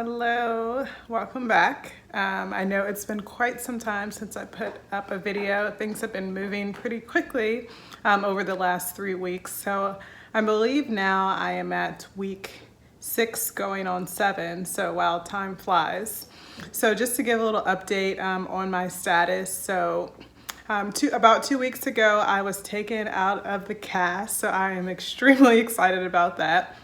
Hello, welcome back. I know it's been quite some time since I put up a video. Things have been moving pretty quickly over the last 3 weeks. So I believe now I am at week 6 going on 7. So wow, time flies. So just to give a little update on my status. So about 2 weeks ago, I was taken out of the cast. So I am extremely excited about that.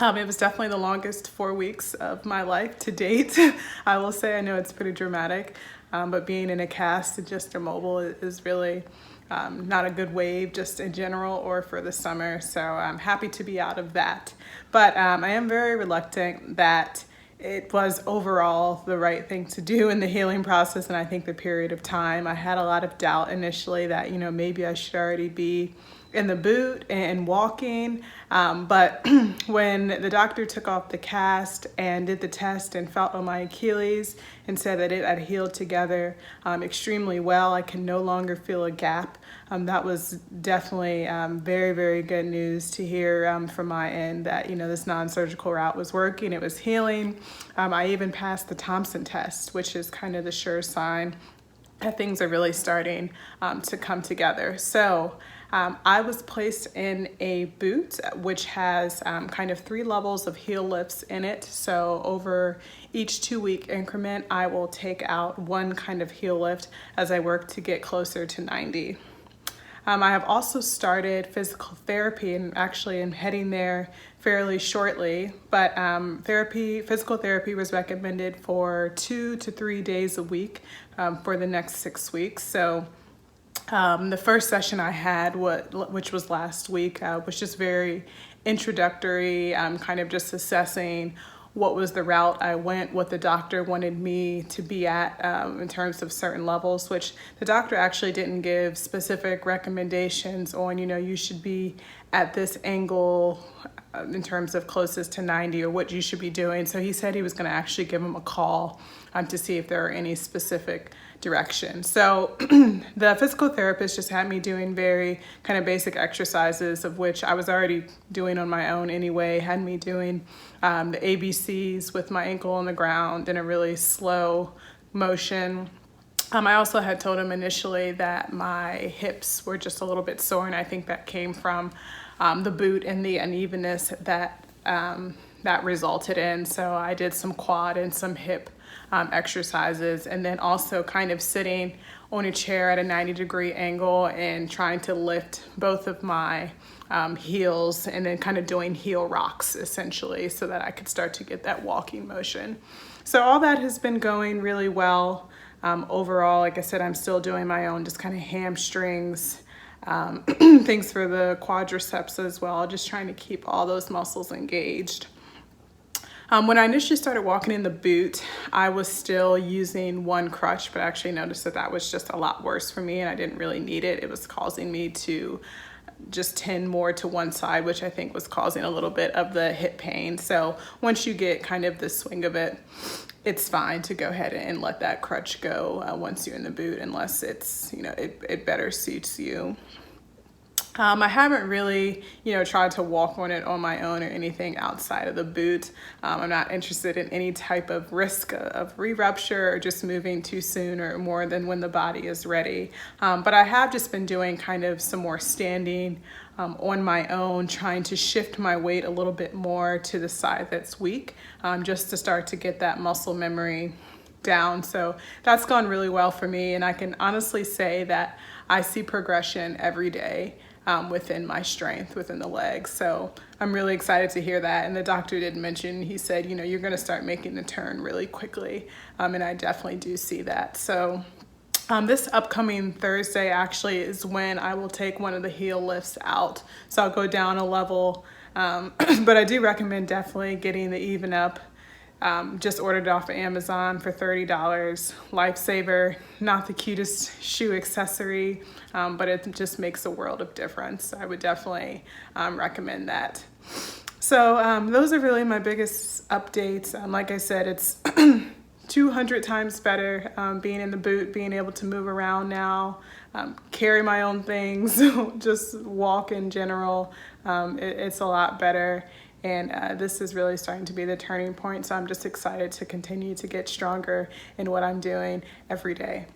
It was definitely the longest 4 weeks of my life to date. I will say, I know it's pretty dramatic, but being in a cast and just immobile is really not a good wave just in general or for the summer. So I'm happy to be out of that. But I am very reluctant that it was overall the right thing to do in the healing process. And I think the period of time, I had a lot of doubt initially that, maybe I should already be in the boot and walking. But when the doctor took off the cast and did the test and felt on my Achilles and said that it had healed together extremely well, I can no longer feel a gap. That was definitely very, very good news to hear from my end that, this non-surgical route was working, it was healing. I even passed the Thompson test, which is kind of the sure sign that things are really starting to come together. So I was placed in a boot, which has kind of 3 levels of heel lifts in it. So over each 2-week increment, I will take out one kind of heel lift as I work to get closer to 90. I have also started physical therapy and actually am heading there fairly shortly, but physical therapy was recommended for 2 to 3 days a week for the next 6 weeks. So the first session I had, which was last week, was just very introductory, kind of just assessing what was the route I went, what the doctor wanted me to be at in terms of certain levels, which the doctor actually didn't give specific recommendations on, you should be at this angle in terms of closest to 90 or what you should be doing. So he said he was going to actually give him a call to see if there are any specific direction. So the physical therapist just had me doing very kind of basic exercises, of which I was already doing on my own anyway, had me doing the ABCs with my ankle on the ground in a really slow motion. I also had told him initially that my hips were just a little bit sore, and I think that came from the boot and the unevenness that resulted in. So I did some quad and some hip exercises, and then also kind of sitting on a chair at a 90-degree angle and trying to lift both of my heels, and then kind of doing heel rocks essentially so that I could start to get that walking motion. So all that has been going really well. Overall, like I said, I'm still doing my own just kind of hamstrings, things for the quadriceps as well, just trying to keep all those muscles engaged. When I initially started walking in the boot, I was still using one crutch, but I actually noticed that was just a lot worse for me and I didn't really need it. It was causing me to just tend more to one side, which I think was causing a little bit of the hip pain. So once you get kind of the swing of it, it's fine to go ahead and let that crutch go once you're in the boot, unless it's, it better suits you. I haven't really, tried to walk on it on my own or anything outside of the boot. I'm not interested in any type of risk of re-rupture or just moving too soon or more than when the body is ready. But I have just been doing kind of some more standing on my own, trying to shift my weight a little bit more to the side that's weak, just to start to get that muscle memory down. So that's gone really well for me. And I can honestly say that I see progression every day within my strength, within the legs. So I'm really excited to hear that. And the doctor did mention, he said, you're going to start making the turn really quickly. And I definitely do see that. So this upcoming Thursday actually is when I will take one of the heel lifts out. So I'll go down a level. But I do recommend definitely getting the Even Up. Just ordered it off of Amazon for $30. Lifesaver, not the cutest shoe accessory, but it just makes a world of difference. I would definitely recommend that. So those are really my biggest updates. Like I said, it's 200 times better being in the boot, being able to move around now, carry my own things, just walk in general. It's a lot better. And this is really starting to be the turning point. So I'm just excited to continue to get stronger in what I'm doing every day.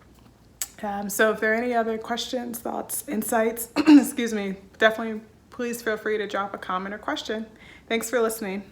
So if there are any other questions, thoughts, insights, excuse me, definitely please feel free to drop a comment or question. Thanks for listening.